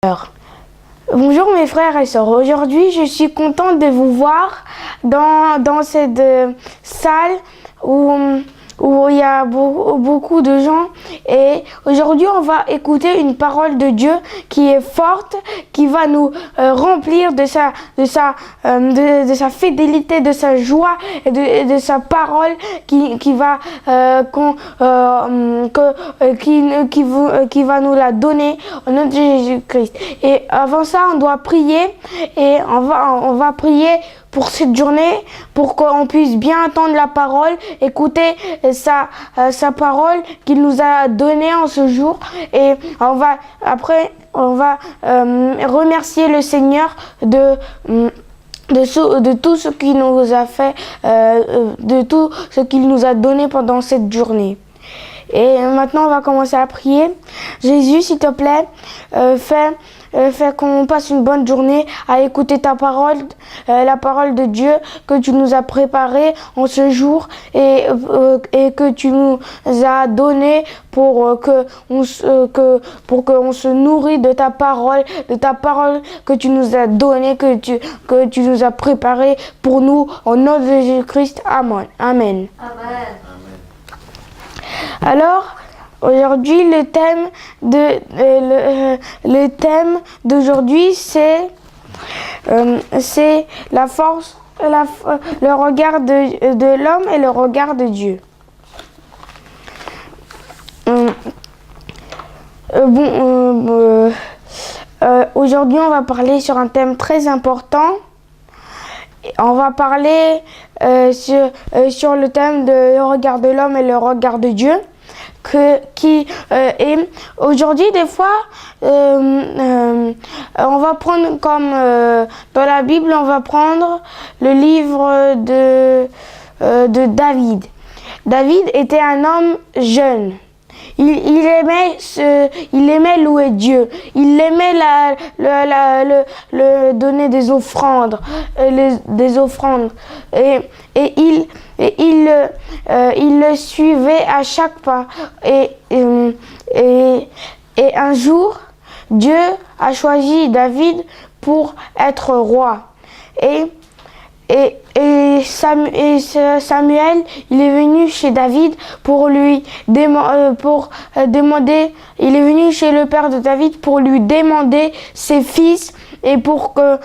Alors, bonjour mes frères et sœurs, aujourd'hui je suis contente de vous voir dans cette salle où il y a beaucoup de gens, et aujourd'hui on va écouter une parole de Dieu qui est forte, qui va nous remplir de sa fidélité, de sa joie et de sa parole qui va nous la donner au nom de Jésus-Christ. Et avant ça, on doit prier, et on va prier pour cette journée, pour qu'on puisse bien entendre la parole, écouter sa parole qu'il nous a donnée en ce jour. Et on va remercier le Seigneur de tout ce qu'il nous a fait, de tout ce qu'il nous a donné pendant cette journée. Et maintenant, on va commencer à prier. Jésus, s'il te plaît, fais qu'on passe une bonne journée à écouter ta parole, la parole de Dieu que tu nous as préparée en ce jour, et que tu nous as donnée pour qu'on se nourrit de ta parole que tu nous as donnée, que tu nous as préparée pour nous, au nom de Jésus-Christ. Amen. Amen. Amen. Alors, aujourd'hui, le thème d'aujourd'hui, c'est la force, le regard de l'homme et le regard de Dieu. Aujourd'hui, on va parler sur un thème très important. On va parler sur le thème de le regard de l'homme et le regard de Dieu. Et aujourd'hui, des fois, on va prendre comme dans la Bible, on va prendre le livre de David. David était un homme jeune. Il aimait louer Dieu. Il aimait le donner des offrandes, et il le suivait à chaque pas. Et un jour, Dieu a choisi David pour être roi. Et Samuel, il est venu chez David pour lui demander, il est venu chez le père de David pour lui demander ses fils, et pour que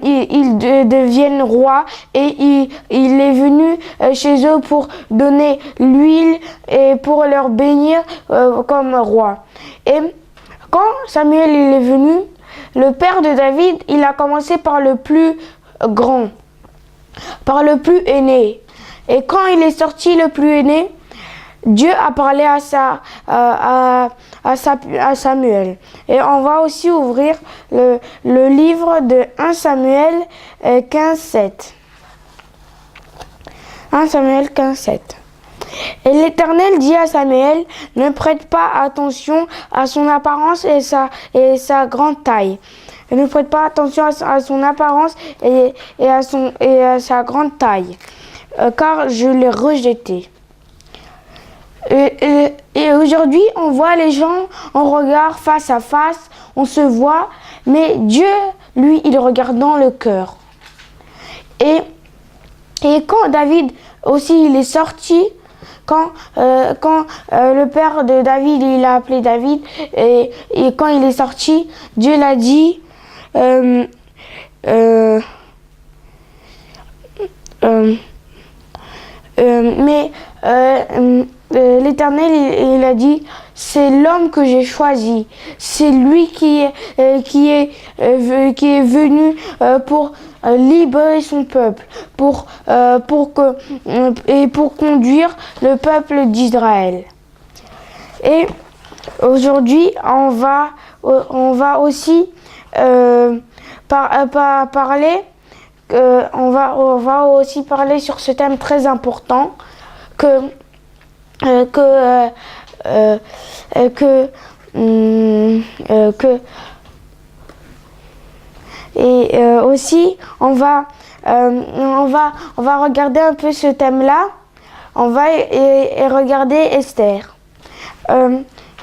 ils deviennent rois. Et il est venu chez eux pour donner l'huile et pour leur bénir comme roi. Et quand Samuel il est venu, le père de David, il a commencé par le plus grand, par le plus aîné. Et quand il est sorti le plus aîné, Dieu a parlé à Samuel. Et on va aussi ouvrir le livre de 1 Samuel 15:7. 1 Samuel 15:7. Et l'Éternel dit à Samuel: ne prête pas attention à son apparence et sa grande taille. Ne prête pas attention à son apparence et à sa grande taille, car je l'ai rejeté. Et aujourd'hui, on voit les gens, on regarde face à face, on se voit, mais Dieu, lui, il regarde dans le cœur. Et quand David aussi, il est sorti, quand le père de David, il a appelé David, et quand il est sorti, Dieu l'a dit, l'Éternel, il a dit: c'est l'homme que j'ai choisi, c'est lui qui est venu pour libérer son peuple, pour conduire le peuple d'Israël. Et aujourd'hui, on va aussi parler sur ce thème très important aussi on va regarder un peu ce thème-là. On va regarder Esther.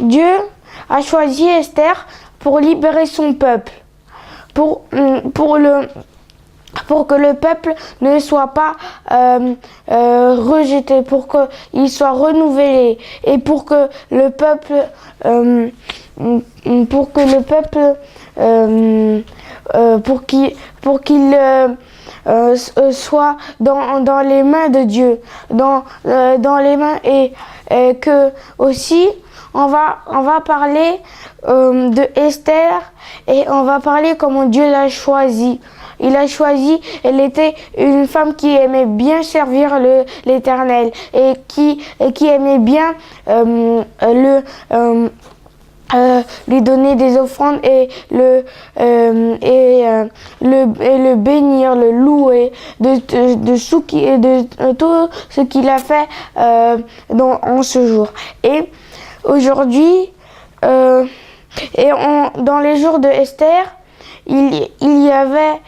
Dieu a choisi Esther pour libérer son peuple, pour que le peuple ne soit pas rejeté, pour qu'il soit renouvelé et pour que le peuple soit dans les mains de Dieu, dans les mains et que aussi on va parler de Esther et on va parler comment Dieu l'a choisie. Il a choisi, elle était une femme qui aimait bien servir l'Éternel et qui aimait bien lui donner des offrandes et le bénir, le louer de tout ce qu'il a fait en ce jour. Et aujourd'hui, dans les jours de Esther, il y avait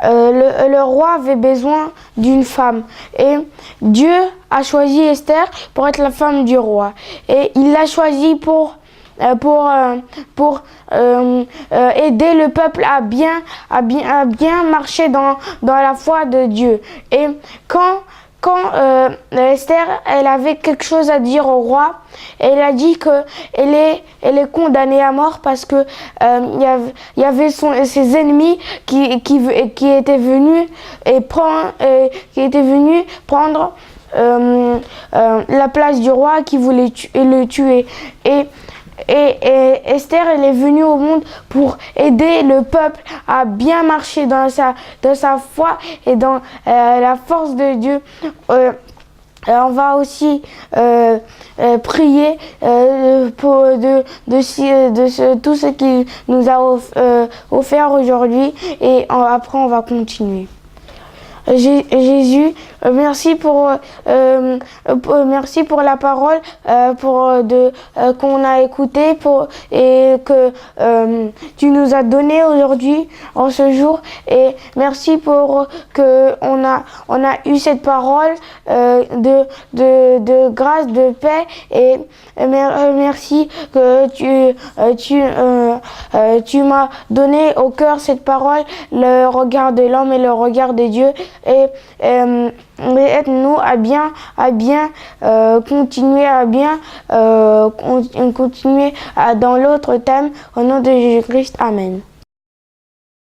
le roi avait besoin d'une femme et Dieu a choisi Esther pour être la femme du roi et il l'a choisie pour aider le peuple à bien marcher dans la foi de Dieu. Et quand Esther, elle avait quelque chose à dire au roi, elle a dit que elle est condamnée à mort parce que il y avait ses ennemis qui étaient venus prendre la place du roi, qui voulait le tuer. Et Esther, elle est venue au monde pour aider le peuple à bien marcher dans sa foi et dans la force de Dieu. On va aussi prier pour tout ce qu'il nous a offert aujourd'hui et après on va continuer. Jésus, merci pour la parole qu'on a écoutée et que tu nous as donné aujourd'hui en ce jour, et merci pour que on a eu cette parole de grâce, de paix, et merci que tu m'as donné au cœur cette parole, le regard de l'homme et le regard de Dieu. Et aide-nous à bien continuer dans l'autre thème, au nom de Jésus-Christ. Amen.